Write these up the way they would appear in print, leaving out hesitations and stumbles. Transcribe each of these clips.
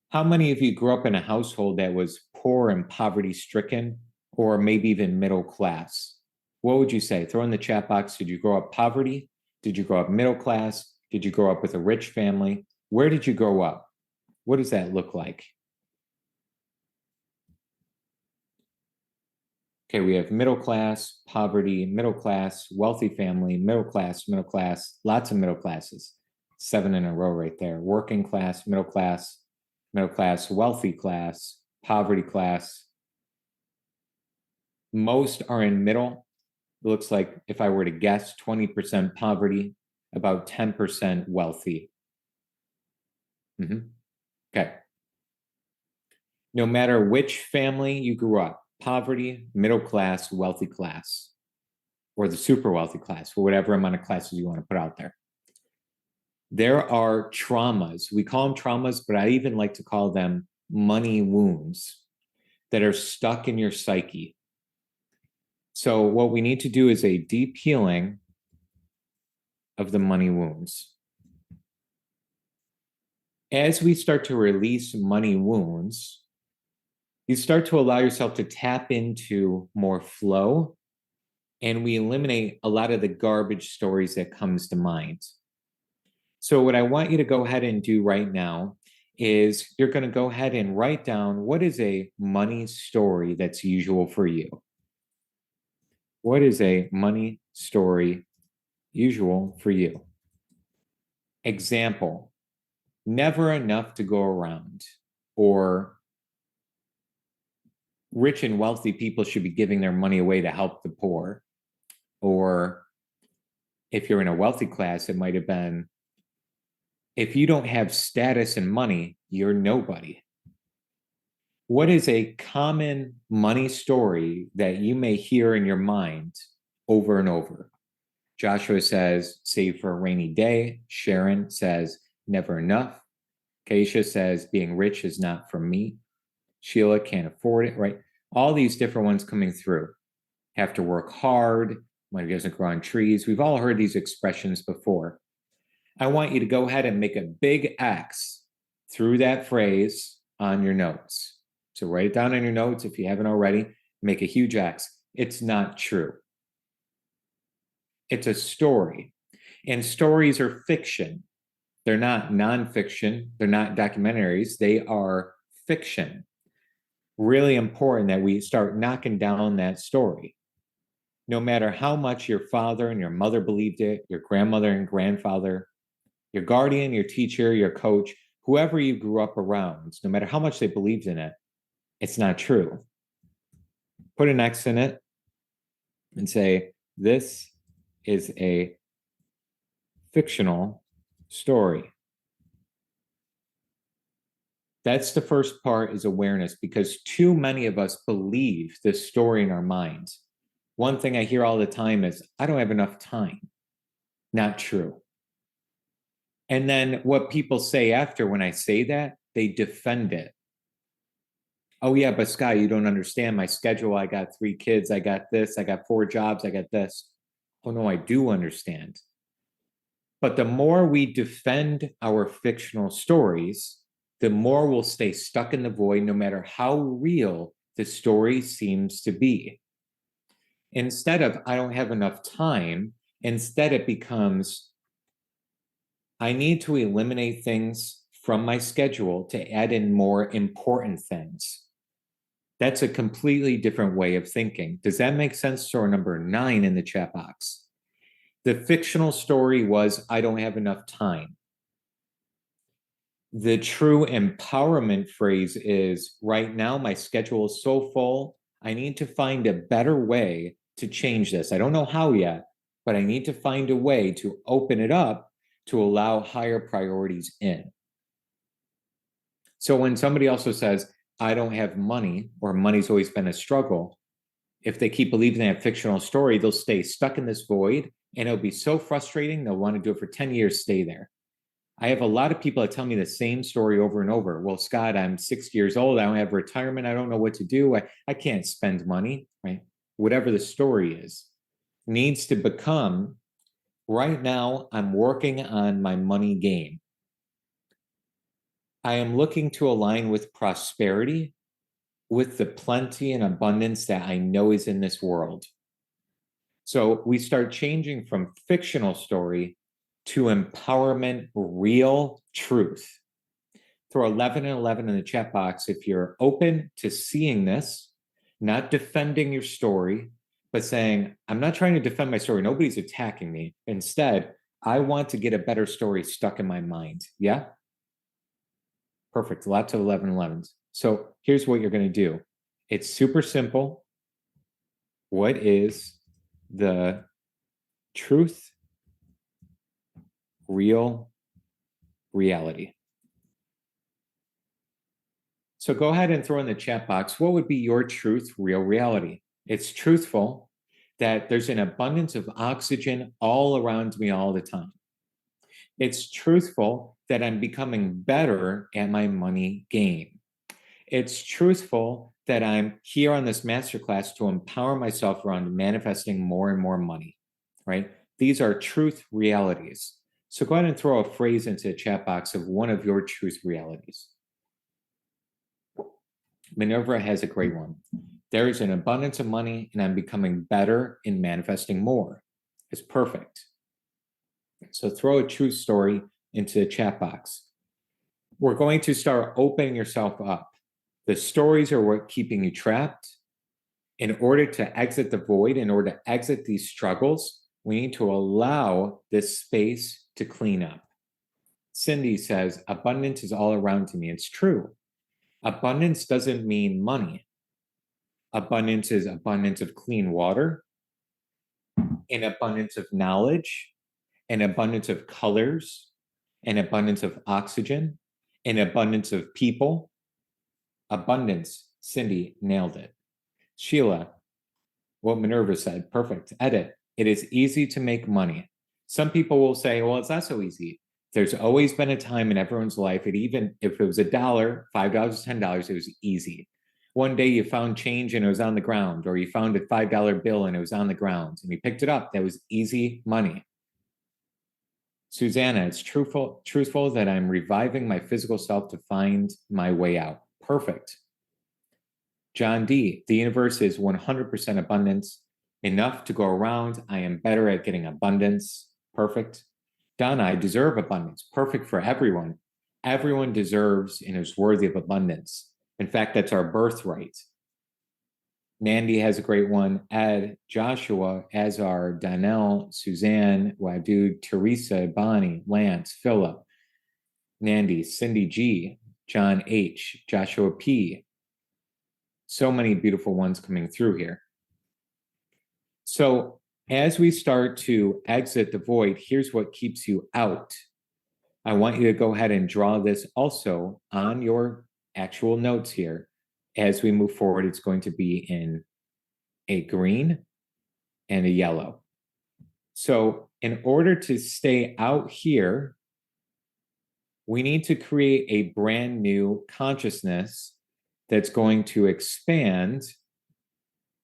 How many of you grew up in a household that was poor and poverty stricken, or maybe even middle class? What would you say? Throw in the chat box. Did you grow up poverty? Did you grow up middle class? Did you grow up with a rich family? Where did you grow up? What does that look like? Okay, we have middle class, poverty, middle class, wealthy family, middle class, lots of middle classes. 7 in a row right there. Working class, middle class, wealthy class, poverty class. Most are in middle. It looks like, if I were to guess, 20% poverty, about 10% wealthy. Okay. No matter which family you grew up, poverty, middle class, wealthy class, or the super wealthy class, or whatever amount of classes you want to put out there. There are traumas. We call them traumas, but I even like to call them money wounds that are stuck in your psyche. So what we need to do is a deep healing of the money wounds. As we start to release money wounds, you start to allow yourself to tap into more flow, and we eliminate a lot of the garbage stories that comes to mind. So what I want you to go ahead and do right now is you're going to go ahead and write down, what is a money story that's usual for you? What is a money story usual for you? Example, never enough to go around, or rich and wealthy people should be giving their money away to help the poor. Or if you're in a wealthy class, it might have been, if you don't have status and money, you're nobody. What is a common money story that you may hear in your mind over and over? Joshua says, save for a rainy day. Sharon says, never enough. Keisha says, being rich is not for me. Sheila can't afford it, right? All these different ones coming through. Have to work hard, money doesn't grow on trees. We've all heard these expressions before. I want you to go ahead and make a big X through that phrase on your notes. So write it down in your notes if you haven't already. Make a huge X. It's not true. It's a story. And stories are fiction. They're not nonfiction. They're not documentaries. They are fiction. Really important that we start knocking down that story. No matter how much your father and your mother believed it, your grandmother and grandfather, your guardian, your teacher, your coach, whoever you grew up around, no matter how much they believed in it, it's not true. Put an X in it and say, this is a fictional story. That's the first part, is awareness, because too many of us believe this story in our minds. One thing I hear all the time is, I don't have enough time. Not true. And then what people say after when I say that, they defend it. Oh yeah, but Sky, you don't understand my schedule. I got 3 kids. I got this. I got 4 jobs. I got this. Oh no, I do understand. But the more we defend our fictional stories, the more we'll stay stuck in the void, no matter how real the story seems to be. Instead of, I don't have enough time, instead it becomes, I need to eliminate things from my schedule to add in more important things. That's a completely different way of thinking. Does that make sense? So number 9 in the chat box. The fictional story was, I don't have enough time. The true empowerment phrase is, right now my schedule is so full, I need to find a better way to change this. I don't know how yet, but I need to find a way to open it up to allow higher priorities in. So when somebody also says, I don't have money, or money's always been a struggle, if they keep believing that fictional story, they'll stay stuck in this void, and it'll be so frustrating, they'll want to do it for 10 years, stay there. I have a lot of people that tell me the same story over and over. Well, Scott, I'm 60 years old. I don't have retirement. I don't know what to do. I can't spend money, right? Whatever the story is, needs to become, right now, I'm working on my money game. I am looking to align with prosperity, with the plenty and abundance that I know is in this world. So we start changing from fictional story to empowerment, real truth. Throw 11 and 11 in the chat box if you're open to seeing this, not defending your story, but saying, I'm not trying to defend my story. Nobody's attacking me. Instead, I want to get a better story stuck in my mind. Yeah? Perfect. Lots of 11 11s. So here's what you're going to do. It's super simple. What is the truth, real reality? So go ahead and throw in the chat box, what would be your truth, real reality? It's truthful that there's an abundance of oxygen all around me all the time. It's truthful that I'm becoming better at my money game. It's truthful that I'm here on this masterclass to empower myself around manifesting more and more money, right? These are truth realities. So go ahead and throw a phrase into the chat box of one of your truth realities. Minerva has a great one. There is an abundance of money and I'm becoming better in manifesting more. It's perfect. So throw a true story into the chat box. We're going to start opening yourself up. The stories are what keeping you trapped. In order to exit the void, in order to exit these struggles, we need to allow this space to clean up. Cindy says, abundance is all around me. It's true. Abundance doesn't mean money. Abundance is abundance of clean water, an abundance of knowledge, an abundance of colors, an abundance of oxygen, an abundance of people. Abundance, Cindy nailed it. Sheila, what Minerva said, perfect. Edit, it is easy to make money. Some people will say, well, it's not so easy. There's always been a time in everyone's life, even if it was $1, $5, $10, it was easy. One day you found change and it was on the ground, or you found a $5 bill and it was on the ground, and you picked it up. That was easy money. Susanna, it's truthful that I'm reviving my physical self to find my way out. Perfect. John D, the universe is 100% abundance, enough to go around. I am better at getting abundance. Perfect. Donna, I deserve abundance. Perfect for everyone. Everyone deserves and is worthy of abundance. In fact, that's our birthright. Mandy has a great one. Ed, Joshua, Azar, Donnell, Suzanne, Wadud, Teresa, Bonnie, Lance, Philip, Nandy, Cindy G, John H, Joshua P. So many beautiful ones coming through here. So as we start to exit the void, here's what keeps you out. I want you to go ahead and draw this also on your actual notes here. As we move forward, it's going to be in a green and a yellow. So in order to stay out here, we need to create a brand new consciousness that's going to expand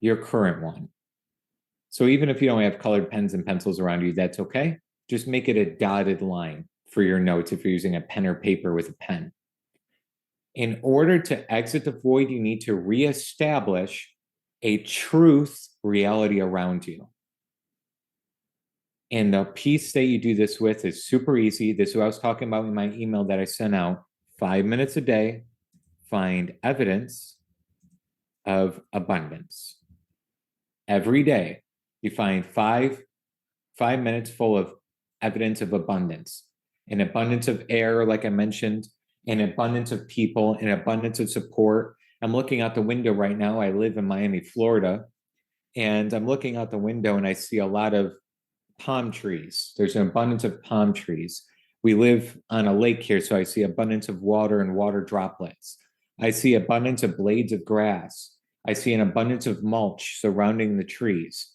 your current one. So even if you don't have colored pens and pencils around you, that's okay. Just make it a dotted line for your notes if you're using a pen or paper with a pen. In order to exit the void, you need to reestablish a truth reality around you. And the piece that you do this with is super easy. This is what I was talking about in my email that I sent out. 5 minutes a day, find evidence of abundance. Every day, you find five minutes full of evidence of abundance. An abundance of air, like I mentioned, an abundance of people, an abundance of support. I'm looking out the window right now. I live in Miami, Florida, and I'm looking out the window and I see a lot of palm trees. There's an abundance of palm trees. We live on a lake here, so I see abundance of water and water droplets. I see abundance of blades of grass. I see an abundance of mulch surrounding the trees.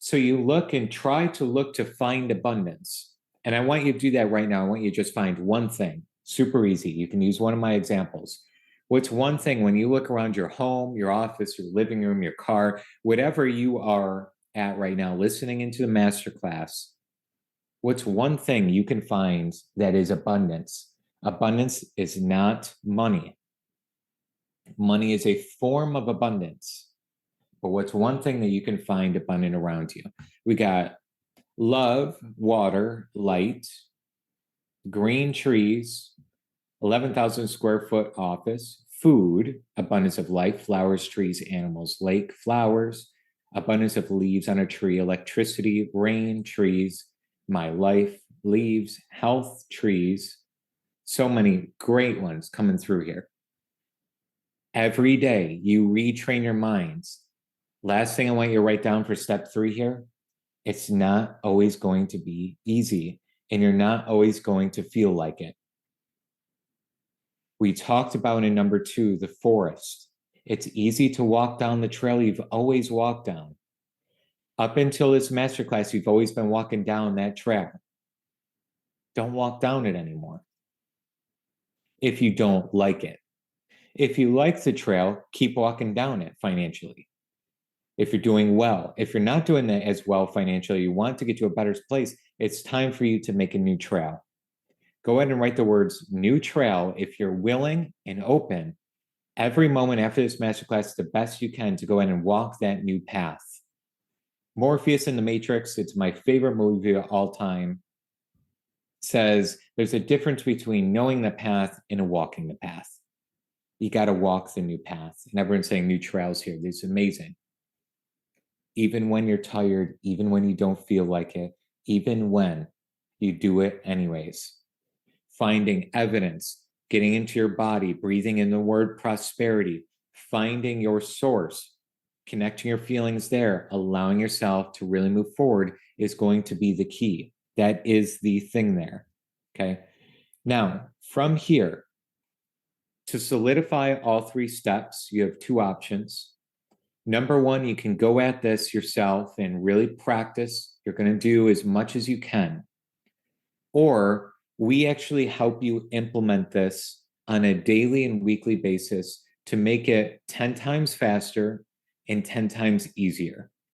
So you look and try to look to find abundance. And I want you to do that right now. I want you to just find one thing. Super easy. You can use one of my examples. What's one thing when you look around your home, your office, your living room, your car, whatever you are at right now, listening into the masterclass, what's one thing you can find that is abundance? Abundance is not money. Money is a form of abundance. But what's one thing that you can find abundant around you? We got love, water, light, green trees, 11,000 square foot office, food, abundance of life, flowers, trees, animals, lake, flowers, abundance of leaves on a tree, electricity, rain, trees, my life, leaves, health, trees. So many great ones coming through here. Every day you retrain your minds. Last thing I want you to write down for step 3 here, it's not always going to be easy, and you're not always going to feel like it. We talked about in number 2, the forest. It's easy to walk down the trail you've always walked down. Up until this masterclass, you've always been walking down that trail. Don't walk down it anymore if you don't like it. If you like the trail, keep walking down it financially. If you're doing well, if you're not doing that as well financially, you want to get to a better place, it's time for you to make a new trail. Go ahead and write the words new trail if you're willing and open every moment after this masterclass the best you can to go ahead and walk that new path. Morpheus in the Matrix, it's my favorite movie of all time, says there's a difference between knowing the path and walking the path. You got to walk the new path. And everyone's saying new trails here. This is amazing. Even when you're tired, even when you don't feel like it, even when you do it anyways. Finding evidence, getting into your body, breathing in the word prosperity, finding your source, connecting your feelings there, allowing yourself to really move forward is going to be the key. That is the thing there. Okay. Now, from here, to solidify all 3 steps, you have 2 options. Number 1, you can go at this yourself and really practice. You're going to do as much as you can. Or we actually help you implement this on a daily and weekly basis to make it 10 times faster and 10 times easier.